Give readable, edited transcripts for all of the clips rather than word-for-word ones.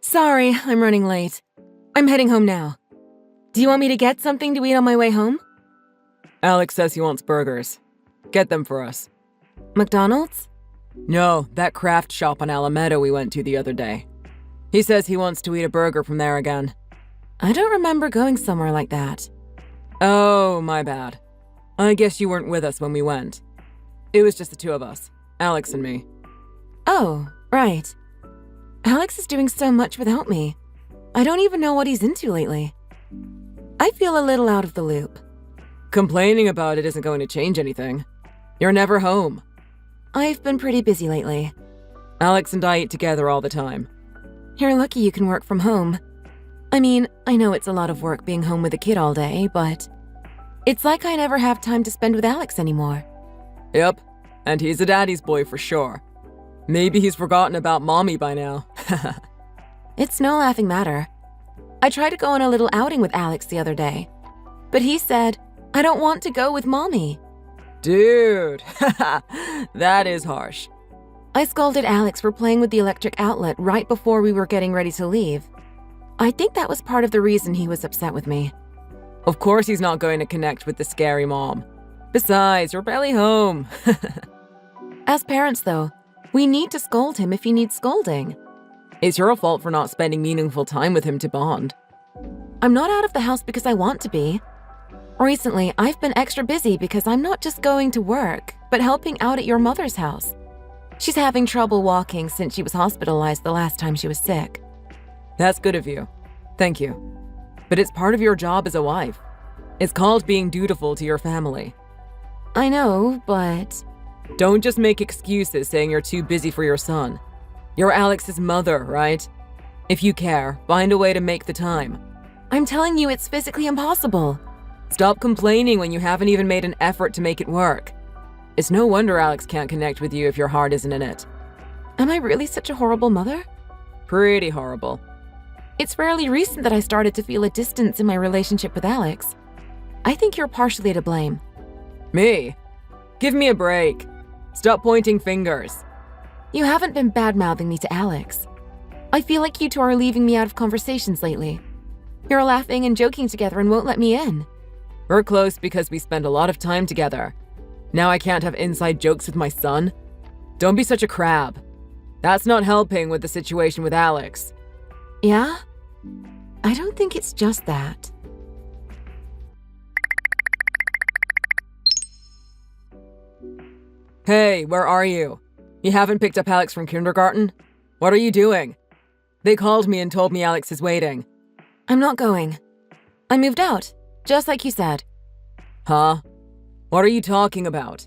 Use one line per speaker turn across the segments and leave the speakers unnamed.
Sorry, I'm running late. I'm heading home now. Do you want me to get something to eat on my way home?
Alex says he wants burgers. Get them for us.
McDonald's?
No, that craft shop on Alameda we went to the other day. He says he wants to eat a burger from there again.
I don't remember going somewhere like that.
Oh, my bad. I guess you weren't with us when we went. It was just the two of us, Alex and me.
Oh, right. Alex is doing so much without me. I don't even know what he's into lately. I feel a little out of the loop.
Complaining about it isn't going to change anything. You're never home.
I've been pretty busy lately.
Alex and I eat together all the time.
You're lucky you can work from home. I mean, I know it's a lot of work being home with a kid all day, but it's like I never have time to spend with Alex anymore.
Yep, and he's a daddy's boy for sure. Maybe he's forgotten about mommy by now.
It's no laughing matter. I tried to go on a little outing with Alex the other day, but he said, I don't want to go with mommy.
Dude, that is harsh.
I scolded Alex for playing with the electric outlet right before we were getting ready to leave. I think that was part of the reason he was upset with me.
Of course he's not going to connect with the scary mom. Besides, you're barely home.
As parents, though, we need to scold him if he needs scolding.
It's your fault for not spending meaningful time with him to bond.
I'm not out of the house because I want to be. Recently, I've been extra busy because I'm not just going to work, but helping out at your mother's house. She's having trouble walking since she was hospitalized the last time she was sick.
That's good of you. Thank you. But it's part of your job as a wife. It's called being dutiful to your family.
I know, but...
Don't just make excuses saying you're too busy for your son. You're Alex's mother, right? If you care, find a way to make the time.
I'm telling you it's physically impossible.
Stop complaining when you haven't even made an effort to make it work. It's no wonder Alex can't connect with you if your heart isn't in it.
Am I really such a horrible mother?
Pretty horrible.
It's fairly recent that I started to feel a distance in my relationship with Alex. I think you're partially to blame.
Me? Give me a break. Stop pointing fingers.
You haven't been bad-mouthing me to Alex. I feel like you two are leaving me out of conversations lately. You're laughing and joking together and won't let me in.
We're close because we spend a lot of time together. Now I can't have inside jokes with my son? Don't be such a crab. That's not helping with the situation with Alex.
Yeah? I don't think it's just that.
Hey, where are you? You haven't picked up Alex from kindergarten? What are you doing? They called me and told me Alex is waiting.
I'm not going. I moved out, just like you said.
Huh? What are you talking about?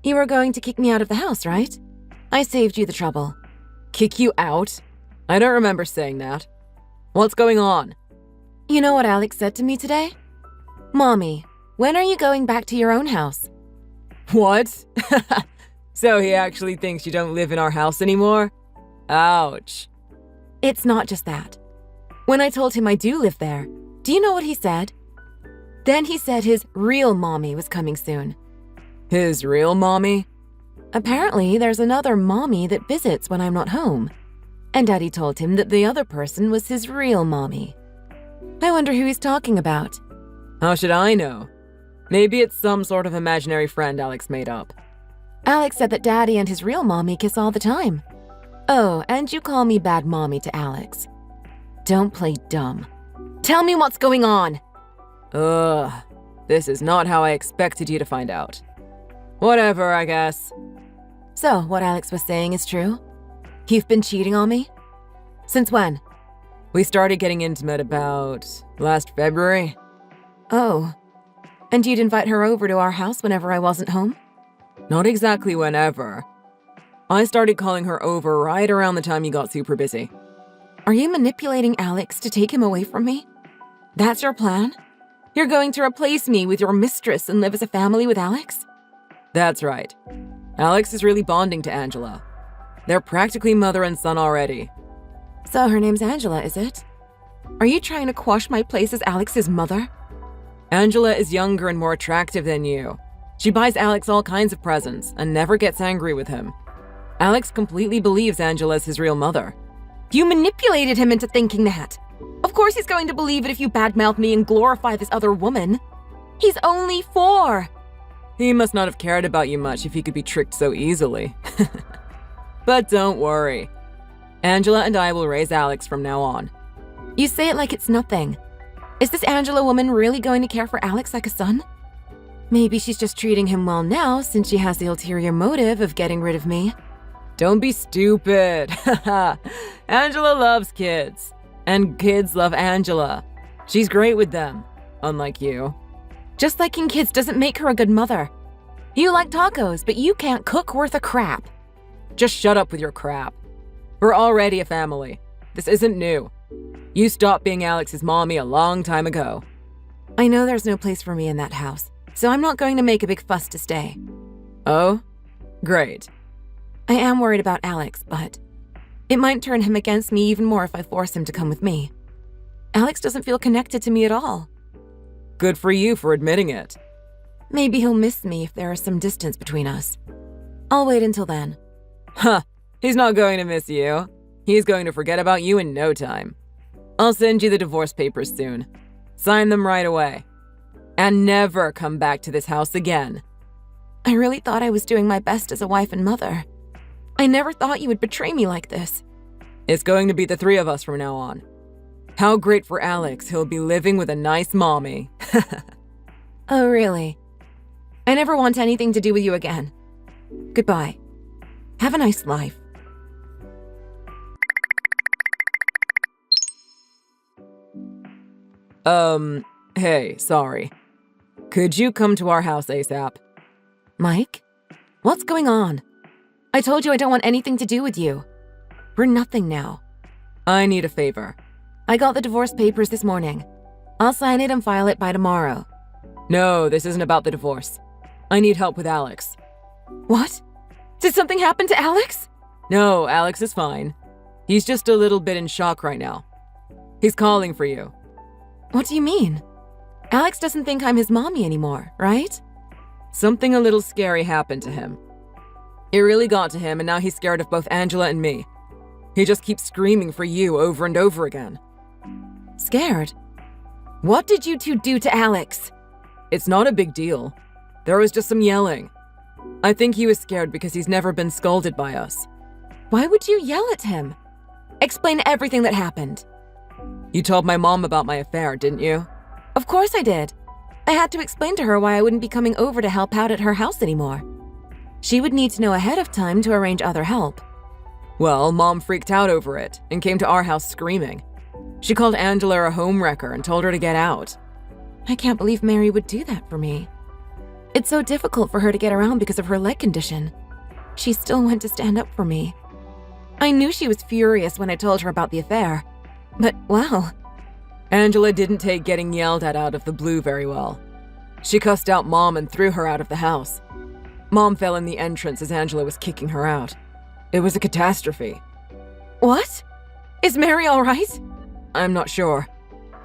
You were going to kick me out of the house, right? I saved you the trouble.
Kick you out? I don't remember saying that. What's going on?
You know what Alex said to me today? Mommy, when are you going back to your own house?
What? So he actually thinks you don't live in our house anymore? Ouch.
It's not just that. When I told him I do live there, do you know what he said? Then he said his real mommy was coming soon.
His real mommy?
Apparently, there's another mommy that visits when I'm not home. And Daddy told him that the other person was his real mommy. I wonder who he's talking about.
How should I know? Maybe it's some sort of imaginary friend Alex made up.
Alex said that Daddy and his real mommy kiss all the time. Oh, and you call me bad mommy to Alex. Don't play dumb. Tell me what's going on!
Ugh, this is not how I expected you to find out. Whatever, I guess.
So, what Alex was saying is true? You've been cheating on me? Since when?
We started getting intimate about last February.
Oh. And you'd invite her over to our house whenever I wasn't home?
Not exactly whenever. I started calling her over right around the time you got super busy.
Are you manipulating Alex to take him away from me? That's your plan? You're going to replace me with your mistress and live as a family with Alex?
That's right. Alex is really bonding to Angela. They're practically mother and son already.
So her name's Angela, is it? Are you trying to quash my place as Alex's mother?
Angela is younger and more attractive than you. She buys Alex all kinds of presents and never gets angry with him. Alex completely believes Angela is his real mother.
You manipulated him into thinking that. Of course he's going to believe it if you badmouth me and glorify this other woman. He's only 4.
He must not have cared about you much if he could be tricked so easily. But don't worry. Angela and I will raise Alex from now on.
You say it like it's nothing. Is this Angela woman really going to care for Alex like a son? Maybe she's just treating him well now since she has the ulterior motive of getting rid of me.
Don't be stupid. Angela loves kids. And kids love Angela. She's great with them, unlike you.
Just liking kids doesn't make her a good mother. You like tacos, but you can't cook worth a crap.
Just shut up with your crap. We're already a family. This isn't new. You stopped being Alex's mommy a long time ago.
I know there's no place for me in that house, so I'm not going to make a big fuss to stay.
Oh? Great.
I am worried about Alex, but it might turn him against me even more if I force him to come with me. Alex doesn't feel connected to me at all.
Good for you for admitting it.
Maybe he'll miss me if there is some distance between us. I'll wait until then.
Huh. He's not going to miss you. He's going to forget about you in no time. I'll send you the divorce papers soon. Sign them right away. And never come back to this house again.
I really thought I was doing my best as a wife and mother. I never thought you would betray me like this.
It's going to be the 3 of us from now on. How great for Alex, he'll be living with a nice mommy.
Oh, really? I never want anything to do with you again. Goodbye. Have a nice life.
Hey, sorry. Could you come to our house ASAP?
Mike? What's going on? I told you I don't want anything to do with you. We're nothing now.
I need a favor.
I got the divorce papers this morning. I'll sign it and file it by tomorrow.
No, this isn't about the divorce. I need help with Alex.
What? Did something happen to Alex?
No, Alex is fine. He's just a little bit in shock right now. He's calling for you.
What do you mean? Alex doesn't think I'm his mommy anymore, right?
Something a little scary happened to him. It really got to him, and now he's scared of both Angela and me. He just keeps screaming for you over and over again.
Scared? What did you 2 do to Alex?
It's not a big deal. There was just some yelling. I think he was scared because he's never been scolded by us.
Why would you yell at him? Explain everything that happened.
You told my mom about my affair, didn't you?
Of course I did. I had to explain to her why I wouldn't be coming over to help out at her house anymore. She would need to know ahead of time to arrange other help.
Well, Mom freaked out over it and came to our house screaming. She called Angela a homewrecker and told her to get out.
I can't believe Mary would do that for me. It's so difficult for her to get around because of her leg condition. She still went to stand up for me. I knew she was furious when I told her about the affair. But, wow.
Angela didn't take getting yelled at out of the blue very well. She cussed out Mom and threw her out of the house. Mom fell in the entrance as Angela was kicking her out. It was a catastrophe.
What? Is Mary all right?
I'm not sure.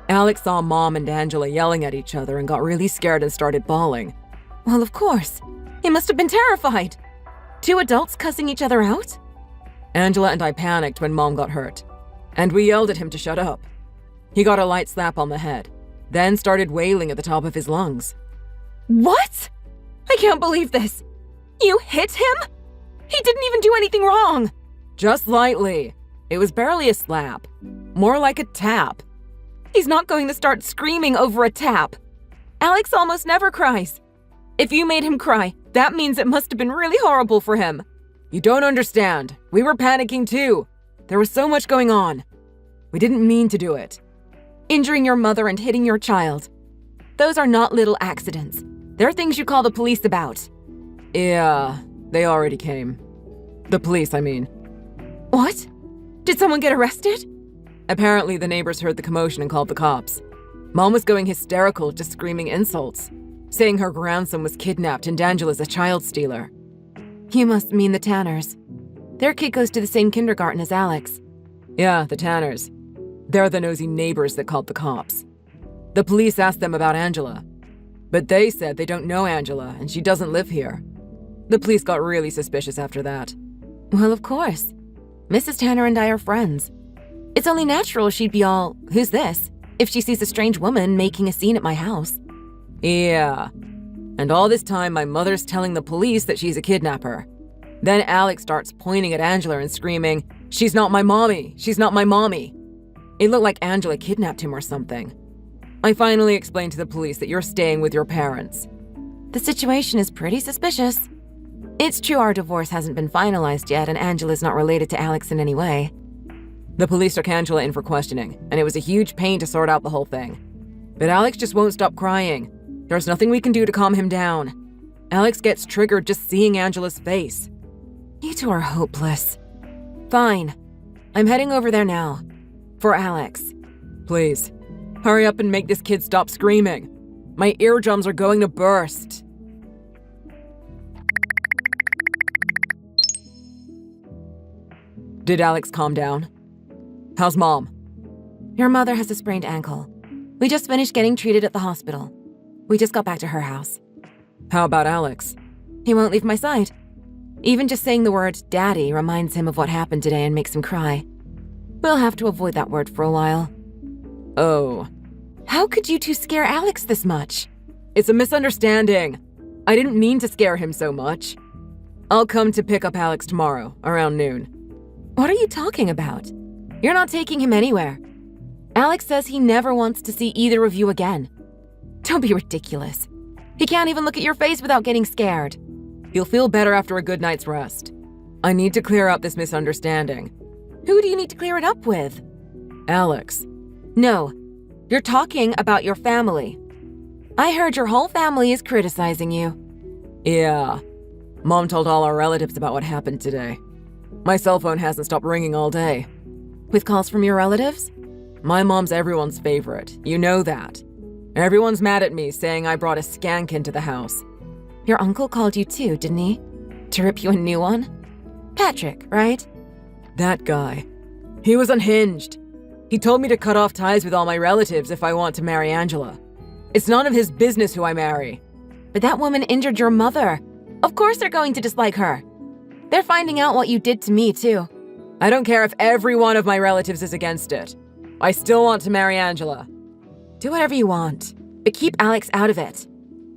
Alex saw Mom and Angela yelling at each other and got really scared and started bawling.
Well, of course. He must have been terrified. 2 adults cussing each other out?
Angela and I panicked when Mom got hurt, and we yelled at him to shut up. He got a light slap on the head, then started wailing at the top of his lungs.
What? I can't believe this. You hit him? He didn't even do anything wrong.
Just lightly. It was barely a slap. More like a tap.
He's not going to start screaming over a tap. Alex almost never cries. If you made him cry, that means it must have been really horrible for him.
You don't understand. We were panicking too. There was so much going on. We didn't mean to do it.
Injuring your mother and hitting your child. Those are not little accidents. They're things you call the police about.
Yeah, they already came. The police, I mean.
What? Did someone get arrested?
Apparently, the neighbors heard the commotion and called the cops. Mom was going hysterical, just screaming insults, saying her grandson was kidnapped and Angela's a child stealer.
You must mean the Tanners. Their kid goes to the same kindergarten as Alex.
Yeah, the Tanners. They're the nosy neighbors that called the cops. The police asked them about Angela, but they said they don't know Angela and she doesn't live here. The police got really suspicious after that.
Well, of course. Mrs. Tanner and I are friends. It's only natural she'd be all, "Who's this?" if she sees a strange woman making a scene at my house.
Yeah. And all this time, my mother's telling the police that she's a kidnapper. Then Alex starts pointing at Angela and screaming, "She's not my mommy! She's not my mommy!" It looked like Angela kidnapped him or something. I finally explained to the police that you're staying with your parents.
The situation is pretty suspicious. It's true our divorce hasn't been finalized yet, and Angela's not related to Alex in any way.
The police took Angela in for questioning, and it was a huge pain to sort out the whole thing. But Alex just won't stop crying. There's nothing we can do to calm him down. Alex gets triggered just seeing Angela's face.
You two are hopeless. Fine. I'm heading over there now. For Alex.
Please, hurry up and make this kid stop screaming. My eardrums are going to burst. Did Alex calm down? How's Mom?
Your mother has a sprained ankle. We just finished getting treated at the hospital. We just got back to her house.
How about Alex?
He won't leave my side. Even just saying the word daddy reminds him of what happened today and makes him cry. We'll have to avoid that word for a while.
Oh.
How could you two scare Alex this much?
It's a misunderstanding. I didn't mean to scare him so much. I'll come to pick up Alex tomorrow, around noon.
What are you talking about? You're not taking him anywhere. Alex says he never wants to see either of you again. Don't be ridiculous. He can't even look at your face without getting scared.
He'll feel better after a good night's rest. I need to clear up this misunderstanding.
Who do you need to clear it up with?
Alex.
No, you're talking about your family. I heard your whole family is criticizing you.
Yeah. Mom told all our relatives about what happened today. My cell phone hasn't stopped ringing all day.
With calls from your relatives?
My mom's everyone's favorite. You know that. Everyone's mad at me, saying I brought a skank into the house.
Your uncle called you too, didn't he? To rip you a new one? Patrick, right?
That guy. He was unhinged. He told me to cut off ties with all my relatives if I want to marry Angela. It's none of his business who I marry.
But that woman injured your mother. Of course they're going to dislike her. They're finding out what you did to me, too.
I don't care if every one of my relatives is against it. I still want to marry Angela.
Do whatever you want, but keep Alex out of it.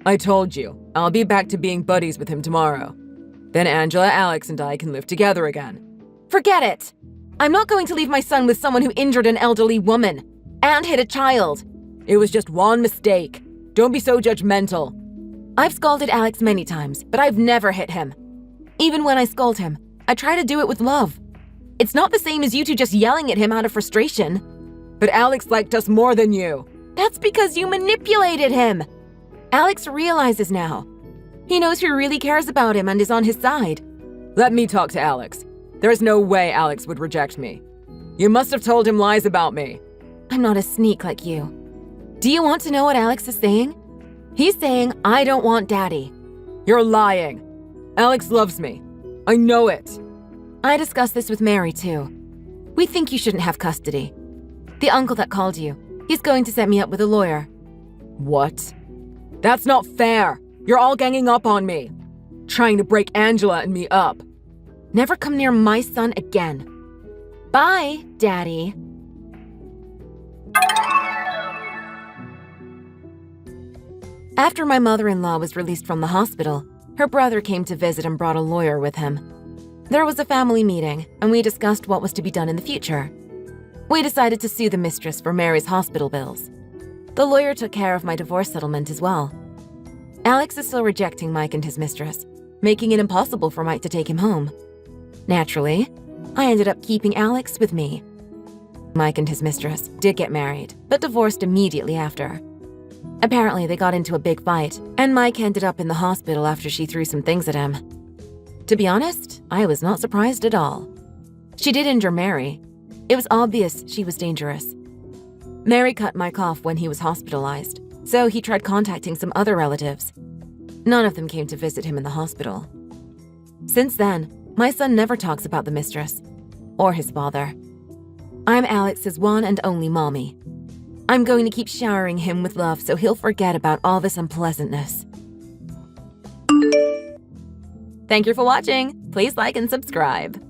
I told you, I'll be back to being buddies with him tomorrow. Then Angela, Alex, and I can live together again.
Forget it! I'm not going to leave my son with someone who injured an elderly woman and hit a child.
It was just one mistake. Don't be so judgmental.
I've scolded Alex many times, but I've never hit him. Even when I scold him, I try to do it with love. It's not the same as you two just yelling at him out of frustration.
But Alex liked us more than you.
That's because you manipulated him. Alex realizes now. He knows who really cares about him and is on his side.
Let me talk to Alex. There's no way Alex would reject me. You must have told him lies about me.
I'm not a sneak like you. Do you want to know what Alex is saying? He's saying, I don't want daddy.
You're lying. Alex loves me. I know it.
I discussed this with Mary, too. We think you shouldn't have custody. The uncle that called you, he's going to set me up with a lawyer.
What? That's not fair. You're all ganging up on me. Trying to break Angela and me up.
Never come near my son again. Bye, Daddy. After my mother-in-law was released from the hospital, her brother came to visit and brought a lawyer with him. There was a family meeting, and we discussed what was to be done in the future. We decided to sue the mistress for Mary's hospital bills. The lawyer took care of my divorce settlement as well. Alex is still rejecting Mike and his mistress, making it impossible for Mike to take him home. Naturally, I ended up keeping Alex with me. Mike and his mistress did get married, but divorced immediately after. Apparently, they got into a big fight, and Mike ended up in the hospital after she threw some things at him. To be honest, I was not surprised at all. She did injure Mary. It was obvious she was dangerous. Mary cut Mike off when he was hospitalized, so he tried contacting some other relatives. None of them came to visit him in the hospital. Since then, my son never talks about the mistress or his father. I'm Alex's one and only mommy. I'm going to keep showering him with love so he'll forget about all this unpleasantness. Thank you for watching. Please like and subscribe.